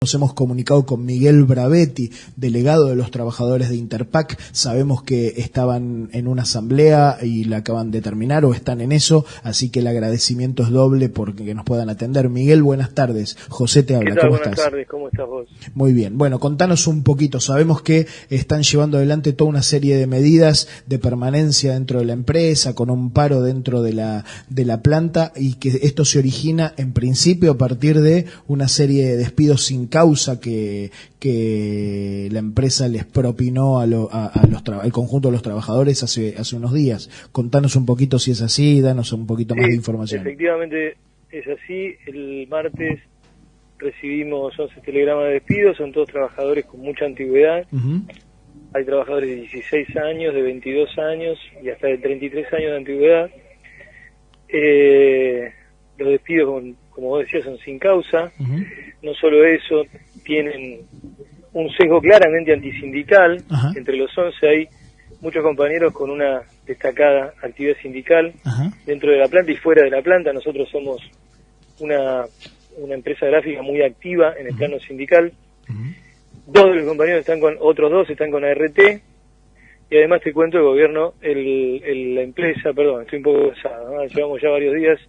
Nos hemos comunicado con Miguel Bravetti, delegado de los trabajadores de Interpack. Sabemos que estaban en una asamblea y la acaban de terminar o están en eso, así que el agradecimiento es doble porque nos puedan atender. Miguel, buenas tardes. José te habla. ¿Qué tal? ¿Cómo Buenas estás? tardes, ¿cómo estás vos? Muy bien. Bueno, contanos un poquito. Sabemos que están llevando adelante toda una serie de medidas de permanencia dentro de la empresa, con un paro dentro de la planta, y que esto se origina en principio a partir de una serie de despidos sin causa que la empresa les propinó al conjunto de los trabajadores hace unos días. Contanos un poquito si es así, danos un poquito más de información. Efectivamente es así. El martes recibimos 11 telegramas de despido, son todos trabajadores con mucha antigüedad. Hay trabajadores de 16 años, de 22 años y hasta de 33 años de antigüedad. Los despidos, como vos decías, son sin causa. No solo eso, tienen un sesgo claramente antisindical. Entre los 11 hay muchos compañeros con una destacada actividad sindical dentro de la planta y fuera de la planta. Nosotros somos una empresa gráfica muy activa en el plano sindical. Dos de los compañeros otros dos están con ART, y además te cuento, el gobierno, la empresa, perdón, estoy un poco cansado, ¿no? Llevamos ya varios días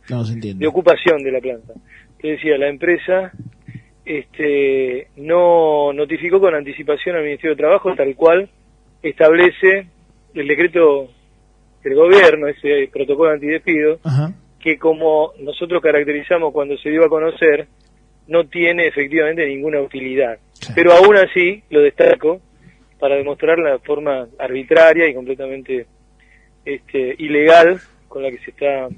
de ocupación de la planta. Te decía, la empresa no notificó con anticipación al Ministerio de Trabajo, tal cual establece el decreto del gobierno, ese protocolo antidespido, que como nosotros caracterizamos cuando se dio a conocer, no tiene efectivamente ninguna utilidad. Pero aún así, lo destaco, para demostrar la forma arbitraria y completamente ilegal con la que se está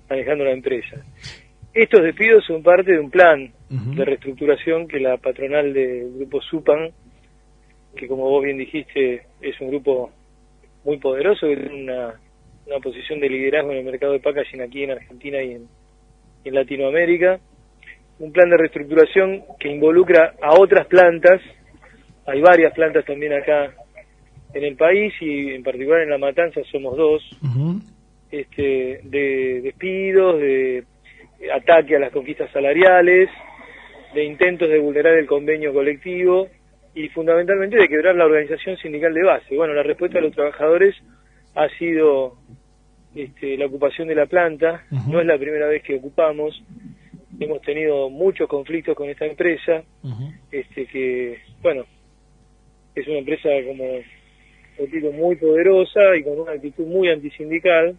manejando la empresa. Estos despidos son parte de un plan de reestructuración que la patronal del grupo Supan, que como vos bien dijiste, es un grupo muy poderoso, que tiene una posición de liderazgo en el mercado de packaging aquí en Argentina y en Latinoamérica. Un plan de reestructuración que involucra a otras plantas. Hay varias plantas también acá en el país, y en particular en La Matanza somos dos, de despidos, de ataque a las conquistas salariales, de intentos de vulnerar el convenio colectivo y fundamentalmente de quebrar la organización sindical de base. Bueno, la respuesta de los trabajadores ha sido la ocupación de la planta. No es la primera vez que ocupamos. Hemos tenido muchos conflictos con esta empresa, que, bueno, es una empresa, como repito, muy poderosa y con una actitud muy antisindical,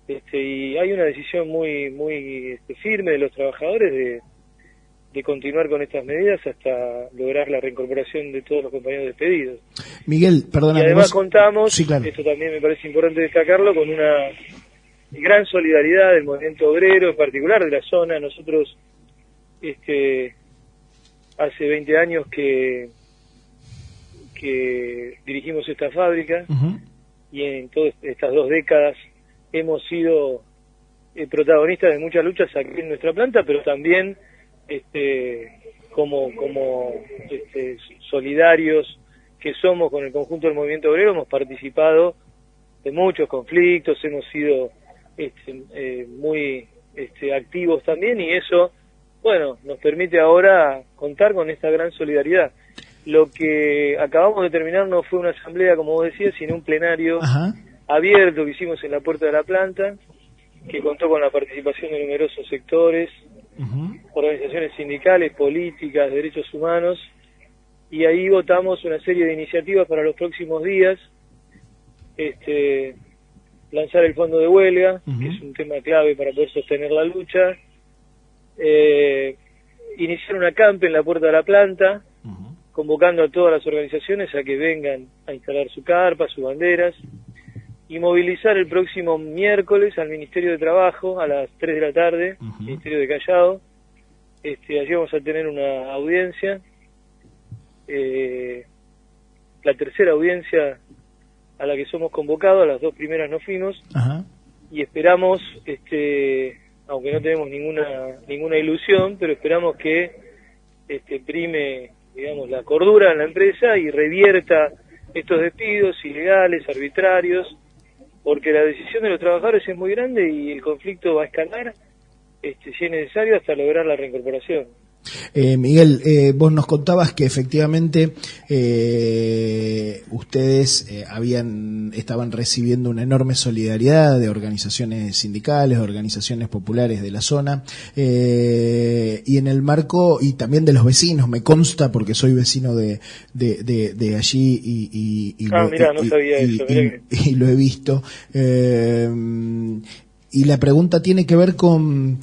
y hay una decisión muy firme de los trabajadores de continuar con estas medidas hasta lograr la reincorporación de todos los compañeros despedidos. Miguel, perdona. Y además contamos, sí, claro, esto también me parece importante destacarlo, con una gran solidaridad del movimiento obrero, en particular de la zona. Nosotros hace 20 años que dirigimos esta fábrica, y en todas estas 2 décadas hemos sido protagonistas de muchas luchas aquí en nuestra planta, pero también como solidarios que somos con el conjunto del movimiento obrero, hemos participado de muchos conflictos, hemos sido muy activos también, y eso, bueno, nos permite ahora contar con esta gran solidaridad. Lo que acabamos de terminar no fue una asamblea, como vos decías, sino un plenario abierto que hicimos en la puerta de la planta, que contó con la participación de numerosos sectores, organizaciones sindicales, políticas, derechos humanos, y ahí votamos una serie de iniciativas para los próximos días. Lanzar el fondo de huelga, que es un tema clave para poder sostener la lucha, iniciar una acampe en la puerta de la planta, convocando a todas las organizaciones a que vengan a instalar su carpa, sus banderas, y movilizar el próximo miércoles al Ministerio de Trabajo a las 3 de la tarde, Ministerio de Callao. Allí vamos a tener una audiencia, la tercera audiencia a la que somos convocados. A las 2 primeras no fuimos, y esperamos, aunque no tenemos ninguna ilusión, pero esperamos que prime, digamos, la cordura en la empresa y revierta estos despidos ilegales, arbitrarios, porque la decisión de los trabajadores es muy grande y el conflicto va a escalar, si es necesario, hasta lograr la reincorporación. Miguel, vos nos contabas que efectivamente ustedes estaban recibiendo una enorme solidaridad de organizaciones sindicales, de organizaciones populares de la zona, y en el marco, y también de los vecinos, me consta porque soy vecino de allí y lo he visto. Y la pregunta tiene que ver con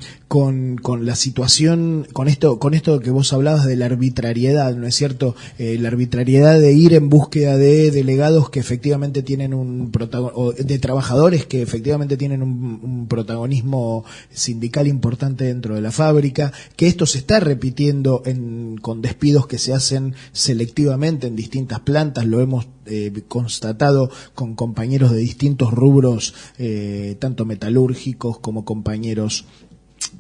la situación, con esto que vos hablabas de la arbitrariedad, ¿no es cierto? La arbitrariedad de ir en búsqueda de delegados que efectivamente tienen o de trabajadores que efectivamente tienen un protagonismo sindical importante dentro de la fábrica, que esto se está repitiendo con despidos que se hacen selectivamente en distintas plantas, lo hemos constatado con compañeros de distintos rubros, tanto metalúrgicos como compañeros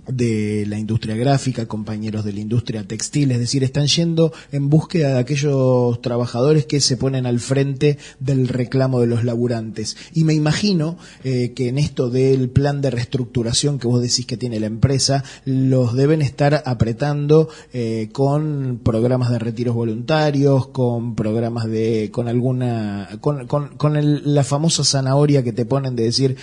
de la industria gráfica, compañeros de la industria textil, es decir, están yendo en búsqueda de aquellos trabajadores que se ponen al frente del reclamo de los laburantes. Y me imagino que en esto del plan de reestructuración que vos decís que tiene la empresa, los deben estar apretando con programas de retiros voluntarios, con programas la famosa zanahoria que te ponen de decir,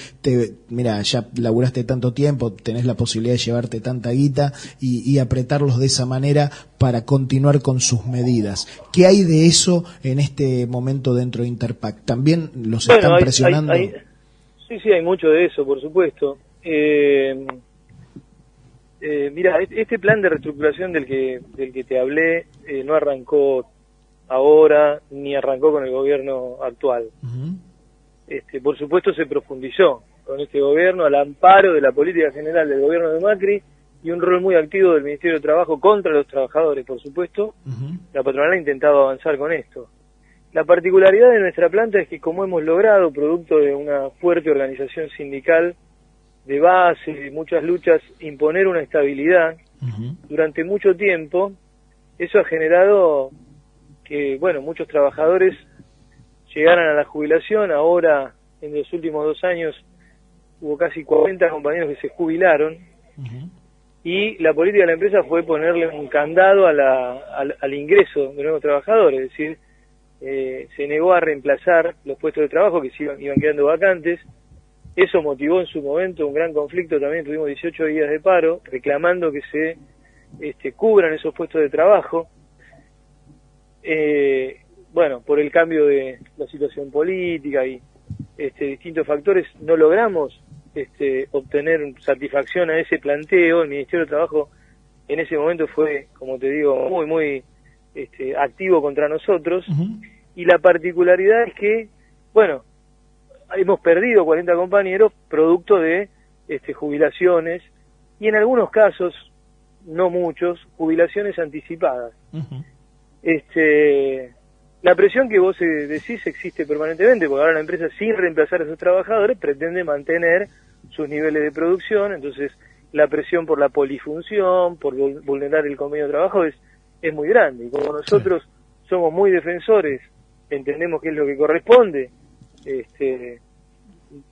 mira, ya laburaste tanto tiempo, tenés la posibilidad de llevarte tanta guita y apretarlos de esa manera para continuar con sus medidas. ¿Qué hay de eso en este momento dentro de Interpack? ¿También los están presionando? Sí, hay mucho de eso, por supuesto. Mira, este plan de reestructuración del que te hablé no arrancó ahora ni arrancó con el gobierno actual. Uh-huh. Por supuesto se profundizó con este gobierno al amparo de la política general del gobierno de Macri y un rol muy activo del Ministerio de Trabajo contra los trabajadores, por supuesto. Uh-huh. La patronal ha intentado avanzar con esto. La particularidad de nuestra planta es que como hemos logrado, producto de una fuerte organización sindical de base, de muchas luchas, imponer una estabilidad uh-huh. durante mucho tiempo, eso ha generado que, muchos trabajadores llegaran a la jubilación. Ahora, en los últimos 2 años, hubo casi 40 compañeros que se jubilaron, uh-huh. y la política de la empresa fue ponerle un candado al ingreso de nuevos trabajadores, es decir, se negó a reemplazar los puestos de trabajo que iban quedando vacantes. Eso motivó en su momento un gran conflicto, también tuvimos 18 días de paro, reclamando que se cubran esos puestos de trabajo. Por el cambio de la situación política y distintos factores, no logramos obtener satisfacción a ese planteo. El Ministerio de Trabajo en ese momento fue, como te digo, muy, muy activo contra nosotros. Uh-huh. Y la particularidad es que, hemos perdido 40 compañeros producto de jubilaciones y en algunos casos, no muchos, jubilaciones anticipadas. Uh-huh. La presión que vos decís existe permanentemente, porque ahora la empresa, sin reemplazar a sus trabajadores, pretende mantener sus niveles de producción. Entonces la presión por la polifunción, por vulnerar el convenio de trabajo es muy grande, y como nosotros somos muy defensores, entendemos que es lo que corresponde,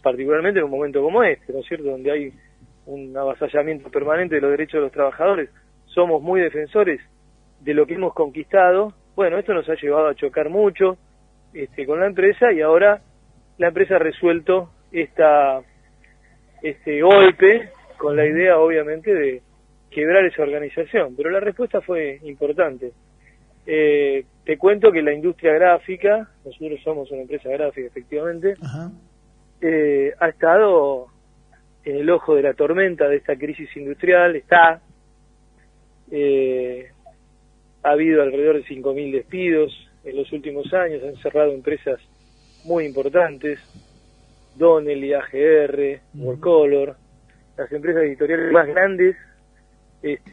particularmente en un momento como este, ¿no es cierto?, donde hay un avasallamiento permanente de los derechos de los trabajadores, somos muy defensores de lo que hemos conquistado. Esto nos ha llevado a chocar mucho con la empresa, y ahora la empresa ha resuelto este golpe con la idea, obviamente, de quebrar esa organización. Pero la respuesta fue importante. Te cuento que la industria gráfica, nosotros somos una empresa gráfica, efectivamente, uh-huh. Ha estado en el ojo de la tormenta de esta crisis industrial. Ha habido alrededor de 5.000 despidos en los últimos años, han cerrado empresas muy importantes, Donnelly, AGR, Workcolor, las empresas editoriales más grandes,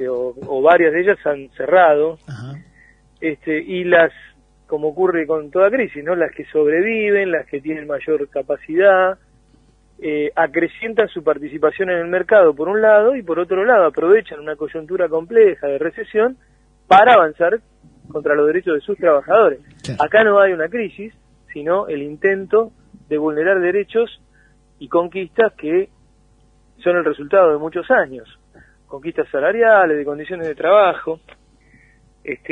o varias de ellas han cerrado, uh-huh. Y como ocurre con toda crisis, ¿no?, las que sobreviven, las que tienen mayor capacidad, acrecientan su participación en el mercado por un lado, y por otro lado aprovechan una coyuntura compleja de recesión para avanzar contra los derechos de sus trabajadores. Sí. Acá no hay una crisis, sino el intento de vulnerar derechos y conquistas que son el resultado de muchos años. Conquistas salariales, de condiciones de trabajo.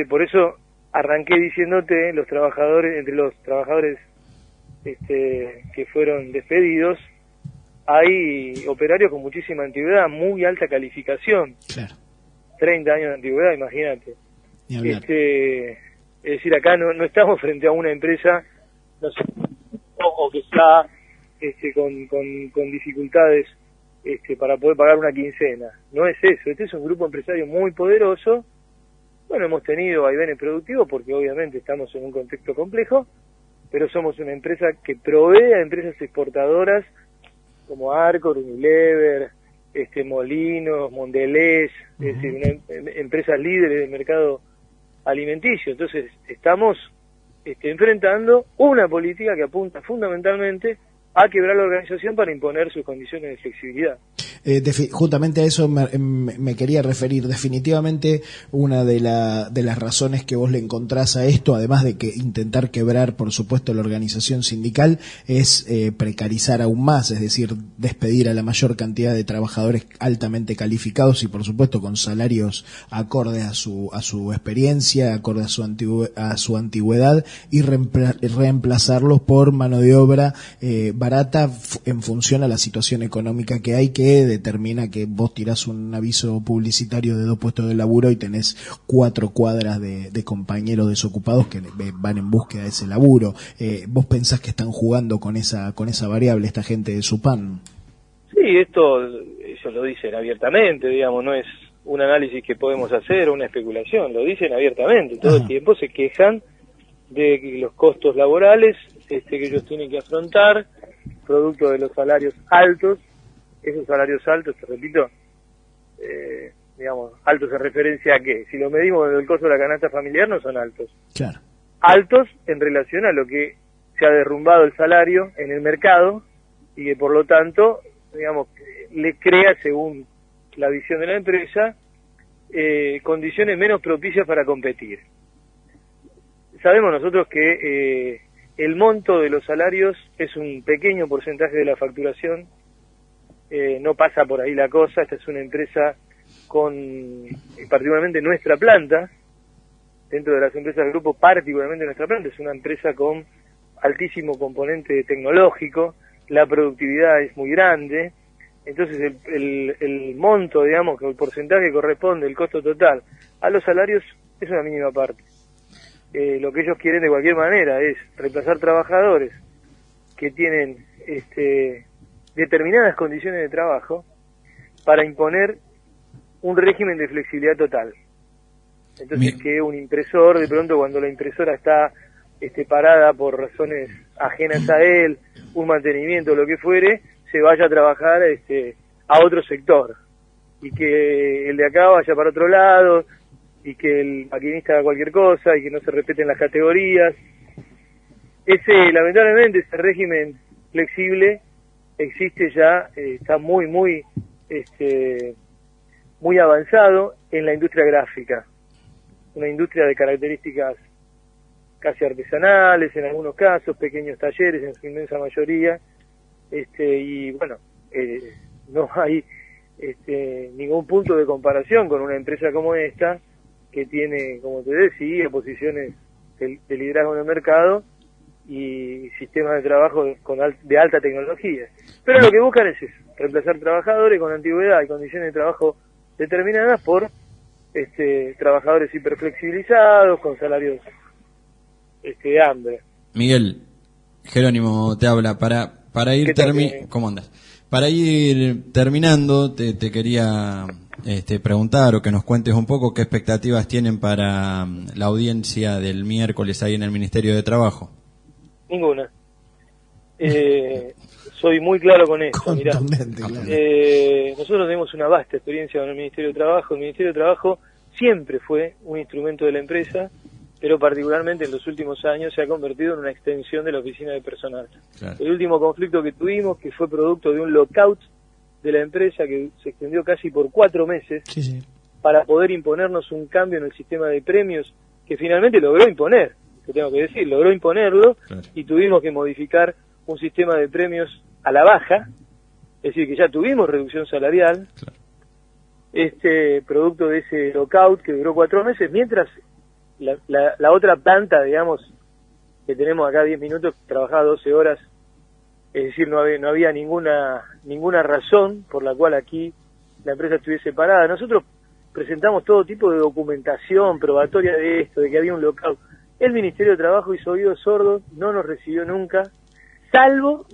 Por eso arranqué diciéndote, entre los trabajadores que fueron despedidos, hay operarios con muchísima antigüedad, muy alta calificación. Claro. 30 años de antigüedad, imagínate. Es decir, acá no estamos frente a una empresa, no sé, o que está con dificultades para poder pagar una quincena. No es eso. Este es un grupo empresario muy poderoso. Bueno, hemos tenido vaivenes productivos porque obviamente estamos en un contexto complejo, pero somos una empresa que provee a empresas exportadoras como Arcor, Unilever, Molinos, Mondelez, es decir, empresas líderes del mercado alimenticio. Entonces estamos enfrentando una política que apunta fundamentalmente a quebrar la organización para imponer sus condiciones de flexibilidad. Justamente a eso me quería referir. Definitivamente una de las razones que vos le encontrás a esto, además de que intentar quebrar, por supuesto, la organización sindical, es precarizar aún más, es decir, despedir a la mayor cantidad de trabajadores altamente calificados y, por supuesto, con salarios acordes a su experiencia, acorde a su antigüedad, y reemplazarlos por mano de obra barata en función a la situación económica que hay, que determina que vos tirás un aviso publicitario de 2 puestos de laburo y tenés 4 cuadras de compañeros desocupados que van en búsqueda de ese laburo. ¿Vos pensás que están jugando con esa variable esta gente de Supan? Sí, ellos lo dicen abiertamente, digamos, no es un análisis que podemos hacer o una especulación, lo dicen abiertamente, todo el tiempo se quejan de los costos laborales que ellos tienen que afrontar, producto de los salarios altos. Esos salarios altos, te repito, digamos, altos en referencia a qué. Si lo medimos desde el costo de la canasta familiar, no son altos. Claro. Altos en relación a lo que se ha derrumbado el salario en el mercado y que por lo tanto, digamos, le crea, según la visión de la empresa, condiciones menos propicias para competir. Sabemos nosotros que el monto de los salarios es un pequeño porcentaje de la facturación. No pasa por ahí la cosa. Esta es una empresa particularmente nuestra planta, dentro de las empresas del grupo, particularmente nuestra planta, es una empresa con altísimo componente tecnológico, la productividad es muy grande, entonces el monto, digamos, que el porcentaje corresponde, el costo total, a los salarios es una mínima parte. Lo que ellos quieren de cualquier manera es reemplazar trabajadores que tienen determinadas condiciones de trabajo para imponer un régimen de flexibilidad total. Entonces, que un impresor, de pronto cuando la impresora está parada por razones ajenas a él, un mantenimiento, lo que fuere, se vaya a trabajar a otro sector, y que el de acá vaya para otro lado, y que el maquinista haga cualquier cosa, y que no se respeten las categorías. Lamentablemente, ese régimen flexible existe ya, está muy avanzado en la industria gráfica, una industria de características casi artesanales, en algunos casos, pequeños talleres en su inmensa mayoría, y bueno, no hay ningún punto de comparación con una empresa como esta, que tiene, como te decía, posiciones de liderazgo en el mercado y sistemas de trabajo de alta tecnología. Pero lo que buscan es eso, reemplazar trabajadores con antigüedad y condiciones de trabajo determinadas por trabajadores hiperflexibilizados, con salarios de hambre. Miguel, Jerónimo te habla. Para ir ¿Cómo andas? Para ir terminando, te quería preguntar o que nos cuentes un poco qué expectativas tienen para la audiencia del miércoles ahí en el Ministerio de Trabajo. Ninguna. Soy muy claro con esto. Mirá, nosotros tenemos una vasta experiencia con el Ministerio de Trabajo. El Ministerio de Trabajo siempre fue un instrumento de la empresa, pero particularmente en los últimos años se ha convertido en una extensión de la oficina de personal. Claro. El último conflicto que tuvimos, que fue producto de un lockout de la empresa que se extendió casi por 4 meses, para poder imponernos un cambio en el sistema de premios, que finalmente logró imponer, que tengo que decir, logró imponerlo, y tuvimos que modificar un sistema de premios a la baja, es decir, que ya tuvimos reducción salarial, producto de ese lockout que duró 4 meses, mientras la otra planta, digamos, que tenemos acá 10 minutos, trabajaba 12 horas, es decir, no había ninguna razón por la cual aquí la empresa estuviese parada. Nosotros presentamos todo tipo de documentación probatoria de esto, de que había un lockout. El Ministerio de Trabajo hizo oídos sordos, no nos recibió nunca, salvo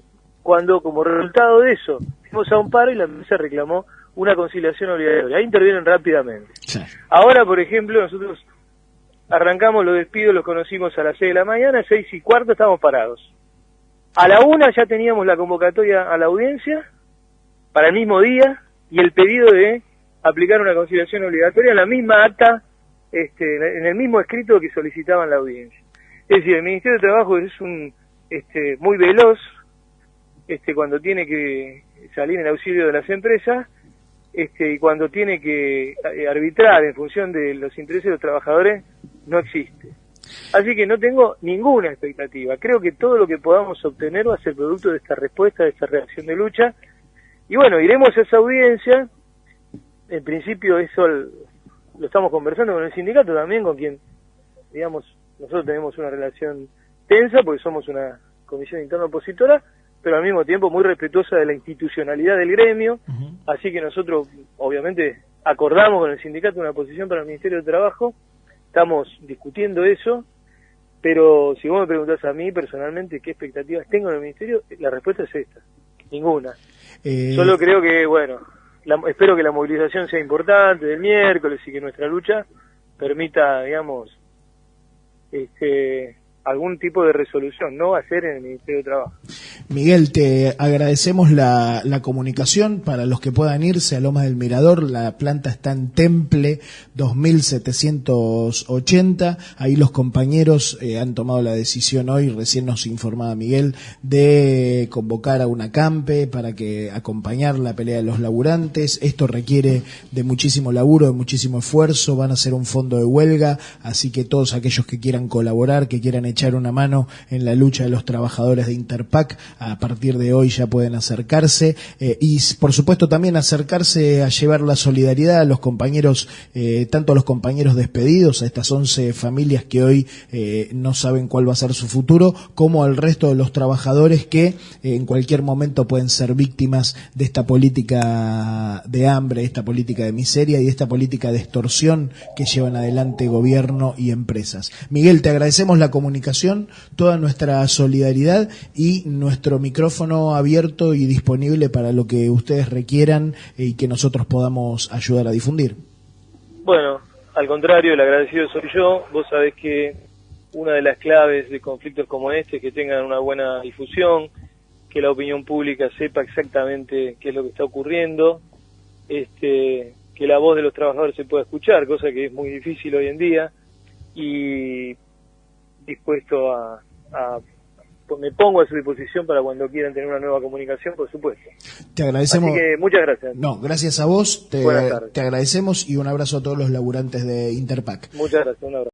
cuando, como resultado de eso, fuimos a un paro y la empresa reclamó una conciliación obligatoria. Ahí intervienen rápidamente. Sí. Ahora, por ejemplo, nosotros arrancamos los despidos, los conocimos a las 6 de la mañana, 6:15 estamos parados. A la 1 ya teníamos la convocatoria a la audiencia para el mismo día y el pedido de aplicar una conciliación obligatoria en la misma acta, en el mismo escrito que solicitaban la audiencia. Es decir, el Ministerio de Trabajo es muy veloz cuando tiene que salir en auxilio de las empresas y cuando tiene que arbitrar en función de los intereses de los trabajadores no existe. Así que no tengo ninguna expectativa. Creo que todo lo que podamos obtener va a ser producto de esta respuesta, de esta reacción de lucha. Y bueno, iremos a esa audiencia. En principio eso lo estamos conversando con el sindicato también, con quien, digamos, nosotros tenemos una relación tensa porque somos una comisión interna opositora, pero al mismo tiempo muy respetuosa de la institucionalidad del gremio. Así que nosotros, obviamente, acordamos con el sindicato una posición para el Ministerio de Trabajo. Estamos discutiendo eso, pero si vos me preguntás a mí personalmente qué expectativas tengo en el Ministerio, la respuesta es esta: ninguna. Solo creo que, bueno, espero que la movilización sea importante del miércoles y que nuestra lucha permita, digamos, algún tipo de resolución. No va a ser en el Ministerio de Trabajo. Miguel, te agradecemos la comunicación. Para los que puedan irse a Lomas del Mirador, la planta está en Temple 2780. Ahí los compañeros han tomado la decisión hoy, recién nos informaba Miguel, de convocar a una acampe para que acompañar la pelea de los laburantes. Esto requiere de muchísimo laburo, de muchísimo esfuerzo. Van a hacer un fondo de huelga, así que todos aquellos que quieran colaborar, que quieran echar una mano en la lucha de los trabajadores de Interpac, a partir de hoy ya pueden acercarse y por supuesto también acercarse a llevar la solidaridad a los compañeros, tanto a los compañeros despedidos, a estas 11 familias que hoy no saben cuál va a ser su futuro, como al resto de los trabajadores que en cualquier momento pueden ser víctimas de esta política de hambre, esta política de miseria y esta política de extorsión que llevan adelante gobierno y empresas. Miguel, te agradecemos la comunicación, toda nuestra solidaridad y nuestro micrófono abierto y disponible para lo que ustedes requieran y que nosotros podamos ayudar a difundir. Bueno, al contrario, el agradecido soy yo. Vos sabés que una de las claves de conflictos como este es que tengan una buena difusión, que la opinión pública sepa exactamente qué es lo que está ocurriendo, que la voz de los trabajadores se pueda escuchar, cosa que es muy difícil hoy en día, y dispuesto me pongo a su disposición para cuando quieran tener una nueva comunicación, por supuesto. Te agradecemos. Así que muchas gracias. No, gracias a vos. Te agradecemos y un abrazo a todos los laburantes de Interpac. Muchas gracias, un abrazo.